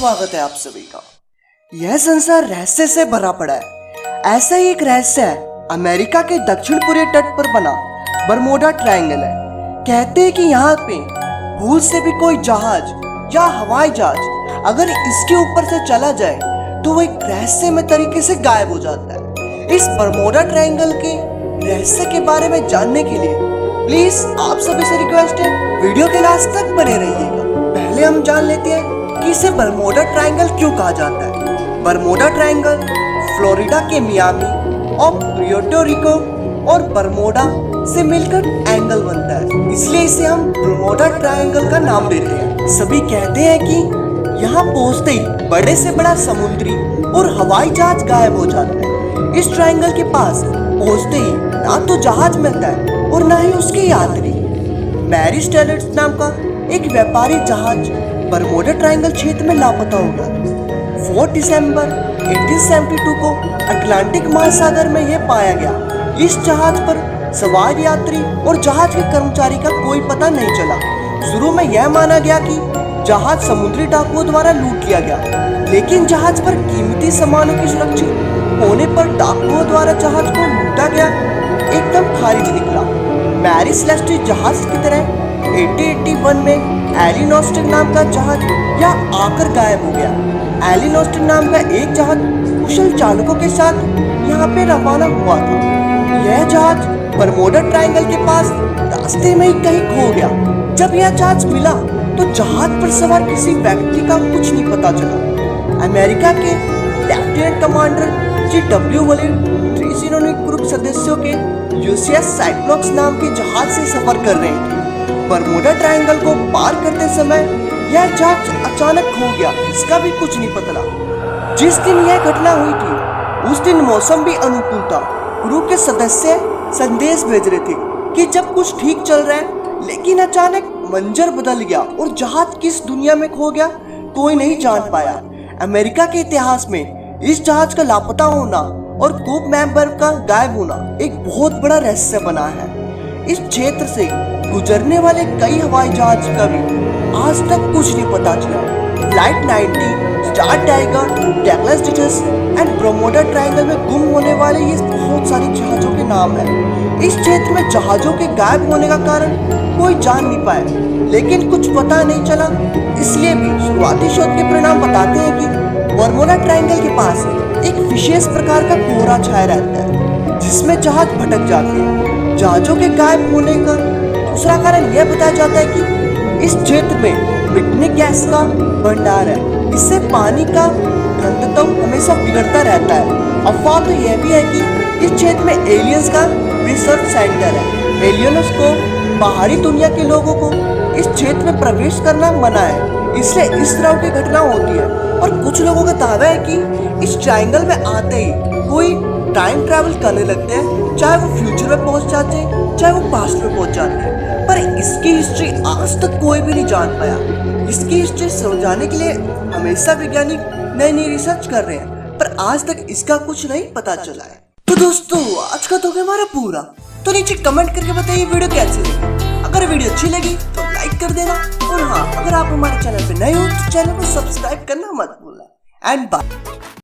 स्वागत है आप सभी का। यह संसार रहस्य से भरा पड़ा है। ऐसा ही एक रहस्य है अमेरिका के दक्षिण पूर्वी तट पर बना बरमोडा ट्रायंगल है। कहते हैं कि यहाँ पे भूल से भी कोई जहाज या हवाई जहाज अगर इसके ऊपर से चला जाए तो वो एक रहस्यमय तरीके से गायब हो जाता है। इस बरमोडा ट्रायंगल के रहस्य के बारे में जानने के लिए प्लीज आप सभी से रिक्वेस्ट है वीडियो के लास्ट तक बने रहिएगा। पहले हम जान लेते हैं कि इसे बरमोडा ट्रायंगल क्यों कहा जाता है। बरमोडा ट्रायंगल फ्लोरिडा के मियामी और पुर्टो रिको और बरमोडा से मिलकर एंगल बनता है, इसलिए इसे हम बरमोडा ट्रायंगल का नाम देते हैं। सभी कहते हैं कि यहाँ पहुँचते ही बड़े से बड़ा समुद्री और हवाई जहाज गायब हो जाता है। इस ट्रायंगल के पास पहुँचते ही ना तो जहाज मिलता है और ना ही उसके यात्री। मैरी स्टेलर्स नाम का एक व्यापारी जहाज बरमोडा ट्रायंगल क्षेत्र में लापता हो गया। 4 दिसंबर 1872 को अटलांटिक महासागर में यह पाया गया। इस जहाज पर सवार यात्री और जहाज के कर्मचारी का कोई पता नहीं चला। शुरू में यह माना गया कि जहाज समुद्री डाकुओं द्वारा लूट लिया गया, लेकिन जहाज पर कीमती सामानों की सुरक्षित होने पर डाकुओं द्वारा जहाज को लूटा गया एकदम खारिज निकला। मैरी सेलेस्टी जहाज की तरह 1881 में एलिनोस्टिक नाम का जहाज यहाँ आकर गायब हो गया। एलिनोस्टिक नाम का एक जहाज कुशल चालकों के साथ यहाँ पे रवाना हुआ था। यह जहाज बरमोडा ट्रायंगल के पास रास्ते में ही कहीं खो गया। जब यह जहाज मिला तो जहाज पर सवार किसी व्यक्ति का कुछ नहीं पता चला। अमेरिका के लेफ्टिनेंट कमांडर G.W. वलीड 309 ग्रुप सदस्यों के यूसीएस साइक्लोप्स नाम के जहाज से सफर कर रहे थे। बरमोडा ट्रायंगल को पार करते समय यह जहाज अचानक खो गया, इसका भी कुछ नहीं पता। जिस दिन यह घटना हुई थी उस दिन मौसम भी अनुकूल था। ग्रुप के सदस्य संदेश भेज रहे थे कि जब कुछ ठीक चल रहा है, लेकिन अचानक मंजर बदल गया और जहाज किस दुनिया में खो गया कोई नहीं जान पाया। अमेरिका के इतिहास में इस जहाज का लापता होना और ग्रुप मेंबर का गायब होना एक बहुत बड़ा रहस्य बना है। इस क्षेत्र से गुजरने वाले कई हवाई जहाज का भी आज तक कुछ नहीं पता चला। फ्लाइट 90, स्टार टाइगर, डगलस डिटस एंड बरमोडा ट्रायंगल में गुम होने वाले ये बहुत सारे जहाजों के नाम हैं। इस क्षेत्र में जहाजों के गायब होने का कारण कोई जान नहीं पाया, लेकिन कुछ पता नहीं चला। इसलिए भी शुरुआती शोध के परिणाम बताते हैं कि बरमोडा ट्रायंगल के पास एक विशेष प्रकार का कोहरा छाया रहता है जिसमें जहाज भटक जाते हैं। जहाजों के गायब होने का दूसरा कारण यह बताया जाता है कि इस क्षेत्र में मिथेन गैस का भंडार है। इससे पानी का घनत्व हमेशा बिगड़ता रहता है। अफवाह तो यह भी है कि इस क्षेत्र में एलियंस का रिसर्च सेंटर है। एलियंस को बाहरी दुनिया के लोगों को इस क्षेत्र में प्रवेश करना मना है, इसलिए इस तरह की घटना होती है। और कुछ लोगों का दावा है कि इस ट्रायंगल में आते ही कोई टाइम ट्रैवल करने लगते हैं, चाहे वो फ्यूचर में पहुंच जाते हैं चाहे वो पास्ट में पहुंच जाते हैं। पर इसकी हिस्ट्री आज तक कोई भी नहीं जान पाया। इसकी हिस्ट्री समझाने के लिए हमेशा वैज्ञानिक नई नई रिसर्च कर रहे हैं, पर आज तक इसका कुछ नहीं पता चला है। तो दोस्तों आज का तो हमारा पूरा, तो नीचे कमेंट करके बताइए वीडियो कैसी लगी। अगर वीडियो अच्छी लगी तो लाइक कर देना, और हाँ अगर आप हमारे चैनल पे नए हो तो चैनल को सब्सक्राइब करना मत भूलना। And bye.